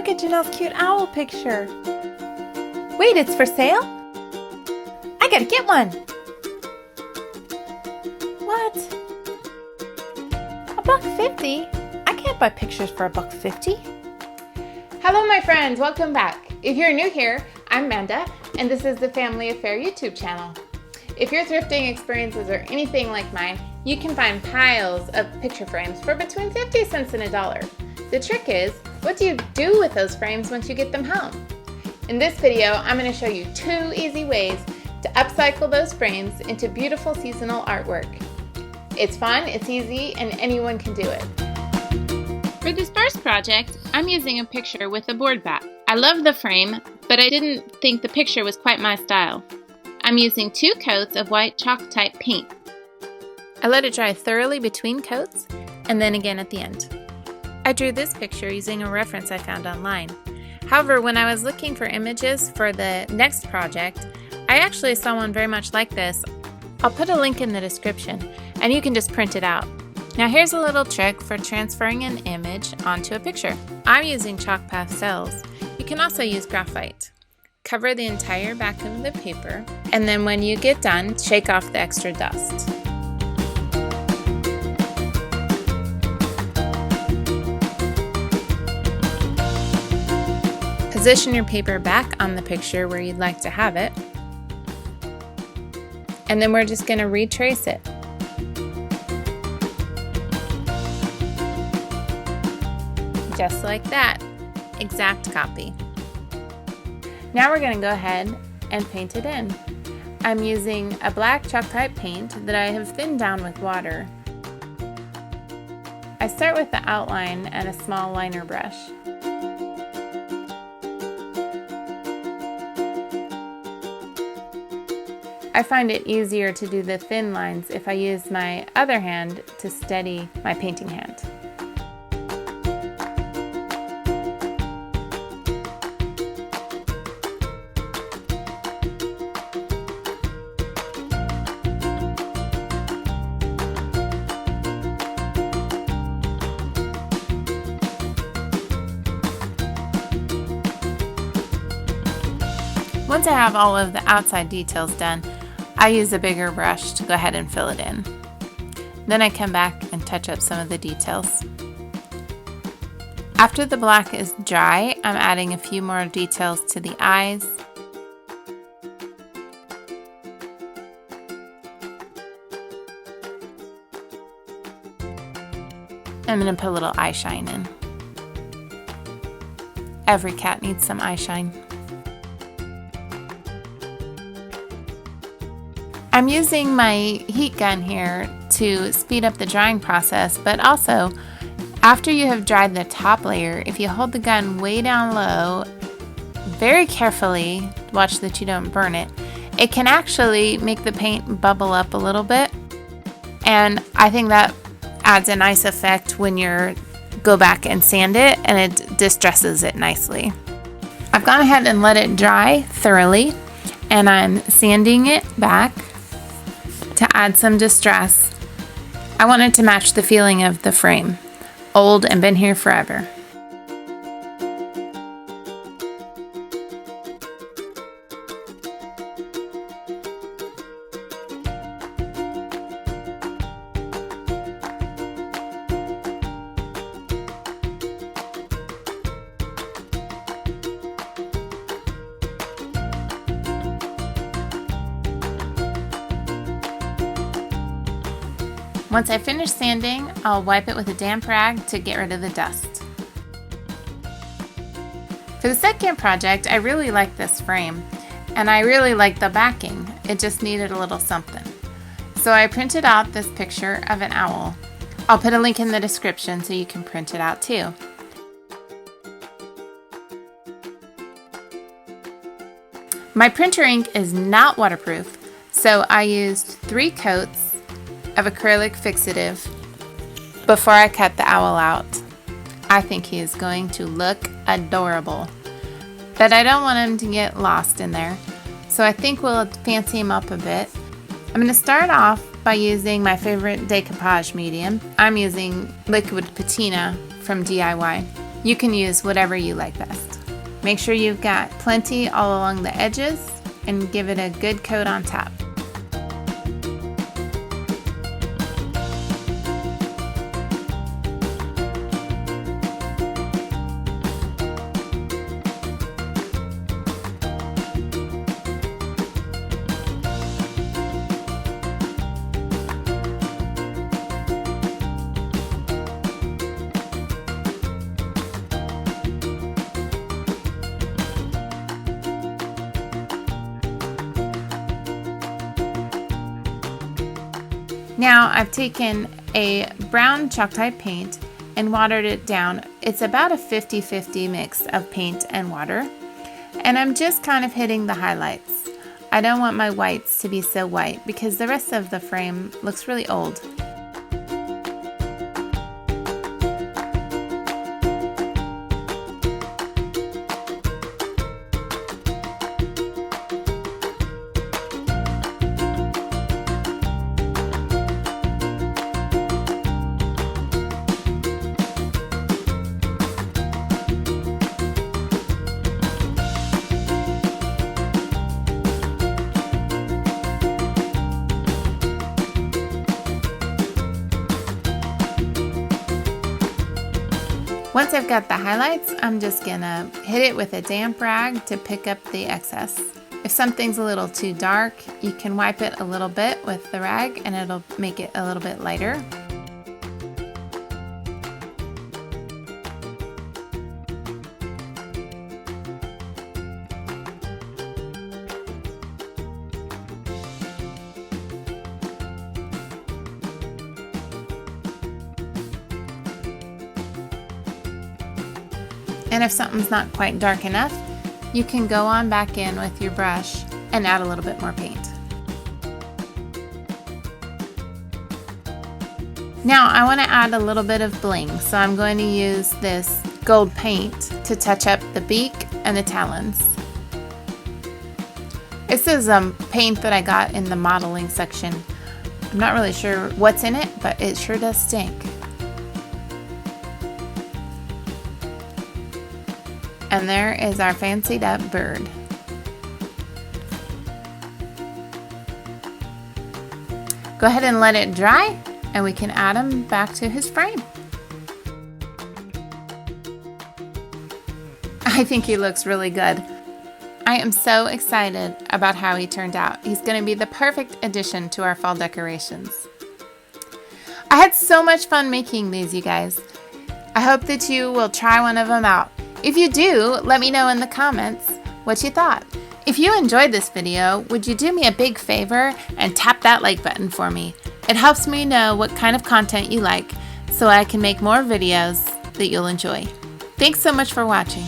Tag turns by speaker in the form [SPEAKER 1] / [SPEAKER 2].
[SPEAKER 1] look at Janelle's cute owl picture. Wait, it's for sale? I gotta get one. What? $1.50? I can't buy pictures for $1.50. Hello my friends, welcome back. If you're new here, I'm Amanda, and this is the Family Affair YouTube channel. If your thrifting experiences are anything like mine, you can find piles of picture frames for between 50 cents and $1. The trick is, what do you do with those frames once you get them home? In this video, I'm going to show you 2 easy ways to upcycle those frames into beautiful seasonal artwork. It's fun, it's easy, and anyone can do it. For this first project, I'm using a picture with a board back. I love the frame, but I didn't think the picture was quite my style. I'm using 2 coats of white chalk type paint. I let it dry thoroughly between coats, and then again at the end. I drew this picture using a reference I found online. However, when I was looking for images for the next project, I actually saw one very much like this. I'll put a link in the description, and you can just print it out. Now here's a little trick for transferring an image onto a picture. I'm using chalk pastels. You can also use graphite. Cover the entire back of the paper, and then when you get done, shake off the extra dust. Position your paper back on the picture where you'd like to have it, and then we're just going to retrace it. Just like that, exact copy. Now we're going to go ahead and paint it in. I'm using a black chalk type paint that I have thinned down with water. I start with the outline and a small liner brush. I find it easier to do the thin lines if I use my other hand to steady my painting hand. Once I have all of the outside details done, I use a bigger brush to go ahead and fill it in. Then I come back and touch up some of the details. After the black is dry, I'm adding a few more details to the eyes. I'm going to put a little eye shine in. Every cat needs some eye shine. I'm using my heat gun here to speed up the drying process, but also after you have dried the top layer, if you hold the gun way down low, very carefully, watch that you don't burn it, it can actually make the paint bubble up a little bit, and I think that adds a nice effect when you go back and sand it, and it distresses it nicely. I've gone ahead and let it dry thoroughly, and I'm sanding it back to add some distress. I wanted to match the feeling of the frame, old and been here forever. Once I finish sanding, I'll wipe it with a damp rag to get rid of the dust. For the second project, I really like this frame, and I really like the backing. It just needed a little something. So I printed out this picture of an owl. I'll put a link in the description so you can print it out too. My printer ink is not waterproof, so I used 3 coats of acrylic fixative before I cut the owl out. I think he is going to look adorable, but I don't want him to get lost in there, so I think we'll fancy him up a bit. I'm going to start off by using my favorite decoupage medium. I'm using Liquid Patina from DIY. You can use whatever you like best. Make sure you've got plenty all along the edges and give it a good coat on top.
[SPEAKER 2] Now I've taken a brown chalk type paint and watered it down. It's about a 50-50 mix of paint and water. And I'm just kind of hitting the highlights. I don't want my whites to be so white because the rest of the frame looks really old. Once I've got the highlights, I'm just gonna hit it with a damp rag to pick up the excess. If something's a little too dark, you can wipe it a little bit with the rag and it'll make it a little bit lighter. And if something's not quite dark enough, you can go on back in with your brush and add a little bit more paint. Now I want to add a little bit of bling, so I'm going to use this gold paint to touch up the beak and the talons. This is paint that I got in the modeling section. I'm not really sure what's in it, but it sure does stink. And there is our fancied up bird. Go ahead and let it dry and we can add him back to his frame. I think he looks really good. I am so excited about how he turned out. He's going to be the perfect addition to our fall decorations. I had so much fun making these, you guys. I hope that you will try one of them out. If you do, let me know in the comments what you thought. If you enjoyed this video, would you do me a big favor and tap that like button for me? It helps me know what kind of content you like so I can make more videos that you'll enjoy. Thanks so much for watching.